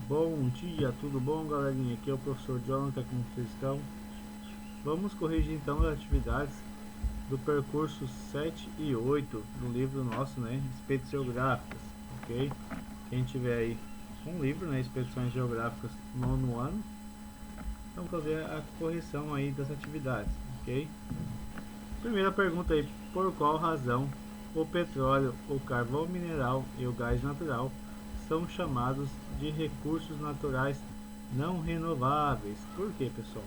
Bom dia, tudo bom, galerinha? Aqui é o professor Jonathan, como vocês estão? Vamos corrigir então as atividades do percurso 7 e 8 do livro nosso, né? Expedições Geográficas, ok? Quem tiver aí um livro, né? Expedições Geográficas nono ano, vamos fazer a correção aí das atividades, ok? Primeira pergunta aí: por qual razão o petróleo, o carvão mineral e o gás natural são chamados de recursos naturais não renováveis? Por quê, pessoal?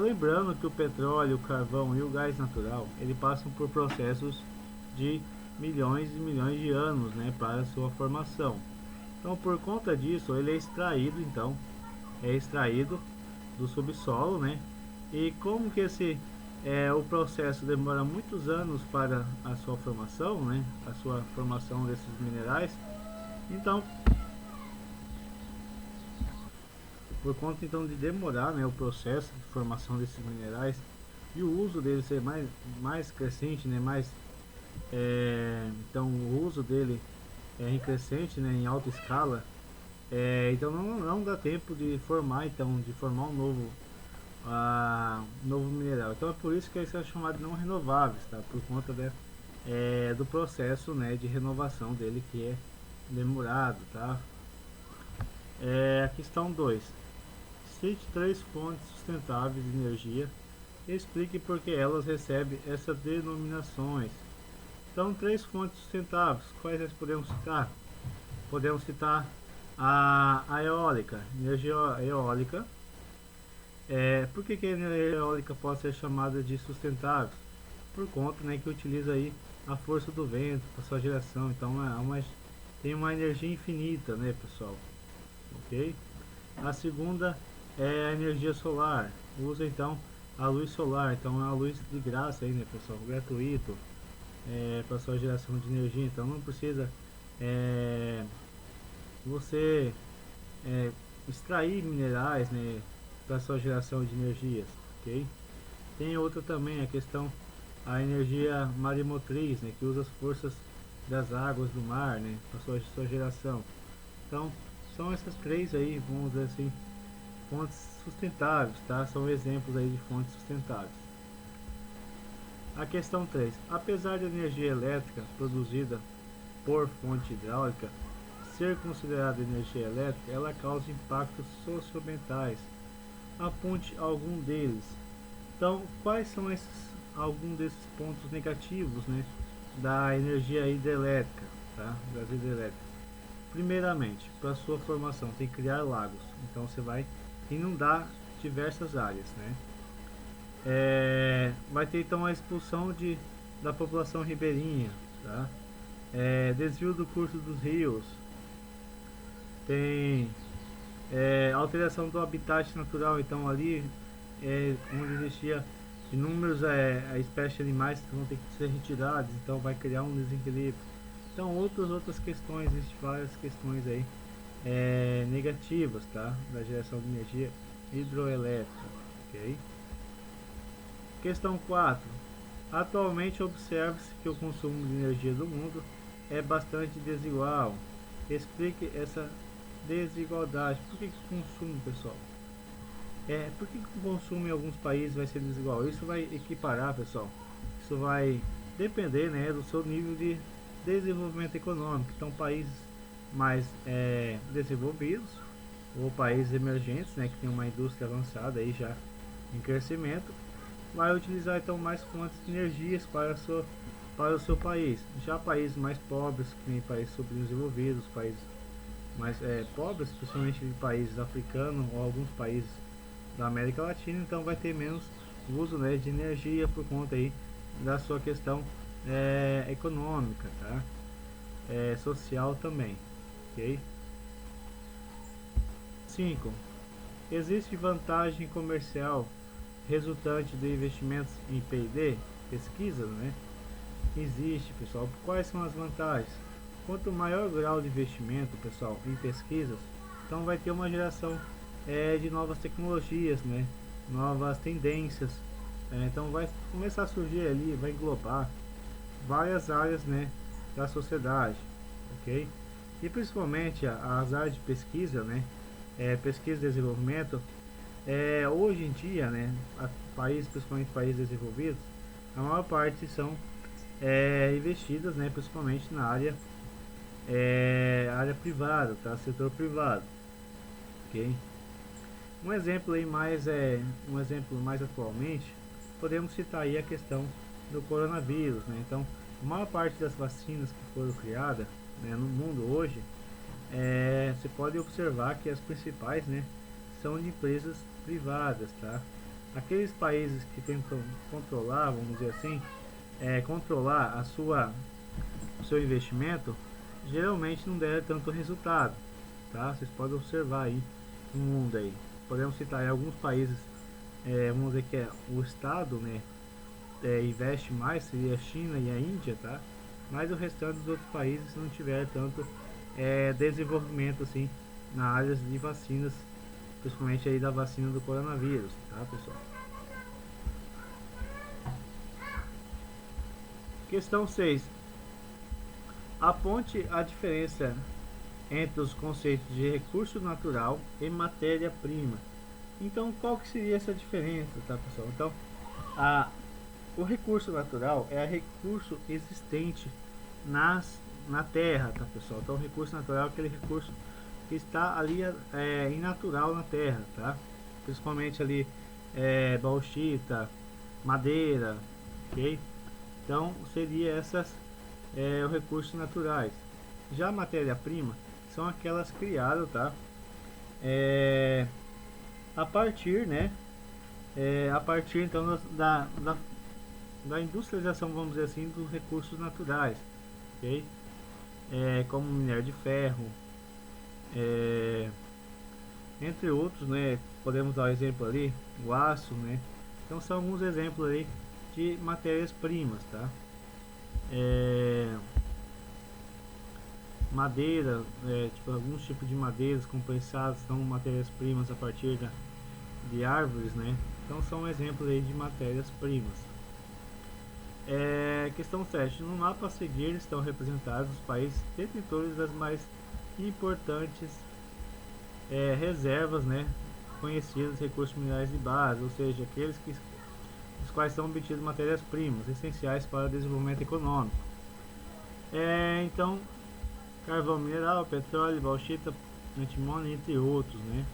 Lembrando que o petróleo, o carvão e o gás natural, ele passam por processos de milhões e milhões de anos, né, para sua formação. Então, por conta disso, ele é extraído do subsolo, né? E como que o processo demora muitos anos para a sua formação, né? A sua formação desses minerais. Então, por conta então de demorar, né, o processo de formação desses minerais e o uso deles ser mais crescente, né, então o uso dele é em crescente, né, em alta escala. Então não dá tempo de formar um novo mineral. Então é por isso que eles são chamados de não renováveis, tá? Por conta do processo, né, de renovação dele que é demorado, tá? A questão 2: cite três fontes sustentáveis de energia e explique por que elas recebem essas denominações. Então, três fontes sustentáveis, quais nós podemos citar? Podemos citar a eólica, energia eólica. Por que a energia eólica pode ser chamada de sustentável? Por conta, né, que utiliza aí a força do vento para sua geração. Então, tem uma energia infinita, né, pessoal? Ok? A segunda é a energia solar. Usa então a luz solar. Então, é a luz de graça aí, né, pessoal? Gratuito para sua geração de energia. Então, não precisa é, você é, extrair minerais, né, para sua geração de energias, ok? Tem outra também, a energia marimotriz, né, que usa as forças das águas do mar, né, para sua geração. Então, são essas três aí, vamos dizer assim, fontes sustentáveis, tá? São exemplos aí de fontes sustentáveis. A questão 3: apesar da energia elétrica produzida por fonte hidráulica ser considerada energia elétrica, ela causa impactos socioambientais. Aponte algum deles. Então, quais são alguns desses pontos negativos, né, da energia hidrelétrica, tá? Das hidrelétricas. Primeiramente, para sua formação, tem que criar lagos. Então, você vai inundar diversas áreas, né? Vai ter então a expulsão da população ribeirinha, tá? Desvio do curso dos rios, tem alteração do habitat natural. Então ali onde existia inúmeros espécies de animais que vão ter que ser retirados, então vai criar um desequilíbrio. Então outras questões, existem várias questões aí negativas, tá? Da geração de energia hidroelétrica, ok? Questão 4: atualmente observa-se que o consumo de energia do mundo é bastante desigual. Explique essa desigualdade. Por que o consumo, pessoal? Por que o consumo em alguns países vai ser desigual? Isso vai equiparar, pessoal. Isso vai depender, né, do seu nível de desenvolvimento econômico. Então, países mais desenvolvidos ou países emergentes, né, que tem uma indústria avançada aí já em crescimento, vai utilizar então mais fontes de energias para o seu país. Já países mais pobres, que nem países subdesenvolvidos, países mais pobres, principalmente países africanos ou alguns países da América Latina, então vai ter menos uso, né, de energia por conta aí da sua questão econômica, tá? Social também, ok? 5. Existe vantagem comercial resultante de investimentos em P&D, pesquisa, né? Existe, pessoal. Quais são as vantagens? Quanto maior o grau de investimento, pessoal, em pesquisas, então vai ter uma geração de novas tecnologias, né? Novas tendências. Então vai começar a surgir ali, vai englobar várias áreas, né, da sociedade, ok? E principalmente as áreas de pesquisa, né, pesquisa e desenvolvimento, hoje em dia, né, países, principalmente países desenvolvidos, a maior parte são investidas, né, principalmente na área privada, tá? Setor privado, ok? Um exemplo mais atualmente, podemos citar aí a questão do coronavírus, né? Então, a maior parte das vacinas que foram criadas, né, no mundo hoje, você pode observar que as principais, né, são de empresas privadas, tá? Aqueles países que tentam controlar, vamos dizer assim, controlar o seu investimento, geralmente não der tanto resultado, tá? Vocês podem observar aí no mundo aí. Podemos citar aí alguns países, vamos dizer que o Estado, né, investe mais, seria a China e a Índia, tá? Mas o restante dos outros países não tiver tanto desenvolvimento assim na área de vacinas, principalmente aí da vacina do coronavírus, tá, pessoal? Questão 6. Aponte a diferença entre os conceitos de recurso natural e matéria-prima. Então, qual que seria essa diferença, tá, pessoal? Então, o recurso natural é recurso existente na terra, tá, pessoal? Então, o recurso natural é aquele recurso que está ali em natural na terra, tá? Principalmente ali bauxita, madeira, ok? Então, seria essas os recursos naturais. Já a matéria-prima são aquelas criadas, tá? A partir, né? A partir então da industrialização, vamos dizer assim, dos recursos naturais, ok? Como minério de ferro, entre outros, né? Podemos dar o exemplo ali, o aço, né? Então são alguns exemplos aí de matérias-primas, tá? Madeira, tipo, alguns tipos de madeiras compensadas são matérias-primas a partir de árvores, né? Então são exemplos aí de matérias-primas. Questão 7. No mapa a seguir estão representados os países detentores das mais importantes reservas, né, conhecidas, recursos minerais de base, ou seja, aqueles dos quais são obtidas matérias-primas essenciais para o desenvolvimento econômico. Então, carvão mineral, petróleo, bauxita, antimônio, entre outros, né?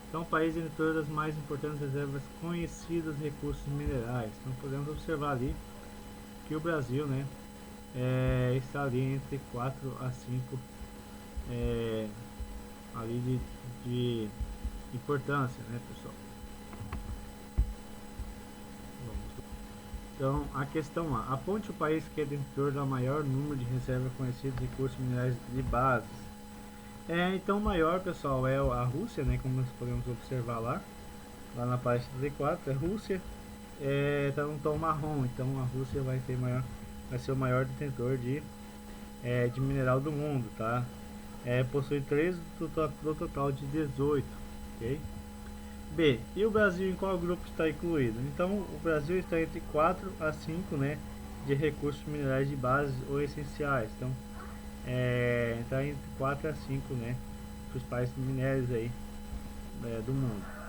Então, o país detentor das mais importantes reservas conhecidas de recursos minerais. Então, podemos observar ali que o Brasil, né, está ali entre 4 a 5 ali de importância, né, pessoal? Então, a questão A. Aponte o país que é detentor do maior número de reservas conhecidas de recursos minerais de bases. Então, o maior, pessoal, é a Rússia, né, como nós podemos observar lá na página 34, é Rússia. Tá no tom marrom, então a Rússia vai ser o maior detentor de mineral do mundo, tá? Possui 13 do total de 18, ok? B. E o Brasil em qual grupo está incluído? Então o Brasil está entre 4 a 5, né, de recursos minerais de base ou essenciais. Então está entre 4 a 5, né, principais minérios aí do mundo.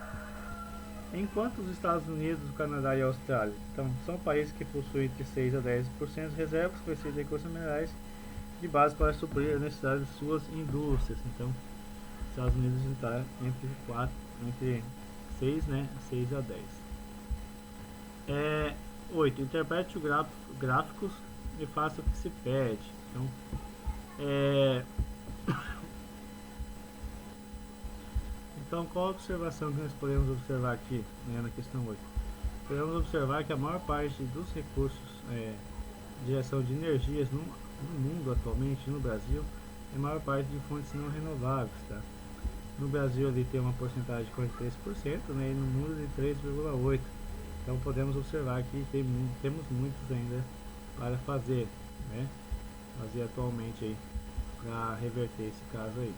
Enquanto os Estados Unidos, o Canadá e a Austrália, então, são países que possuem entre 6 a 10% de reservas conhecidas de recursos minerais de base para suprir as necessidades de suas indústrias. Então, os Estados Unidos está entre 6, né, 6 a 10. 8. Interprete os gráficos e faça o que se pede. Então, então, qual a observação que nós podemos observar aqui, né, na questão 8? Podemos observar que a maior parte dos recursos de geração de energias no mundo atualmente, no Brasil, é a maior parte de fontes não renováveis, tá? No Brasil ele tem uma porcentagem de 43%, né, e no mundo de 3,8%. Então podemos observar que temos muitos ainda para fazer, né? Fazer atualmente aí para reverter esse caso aí.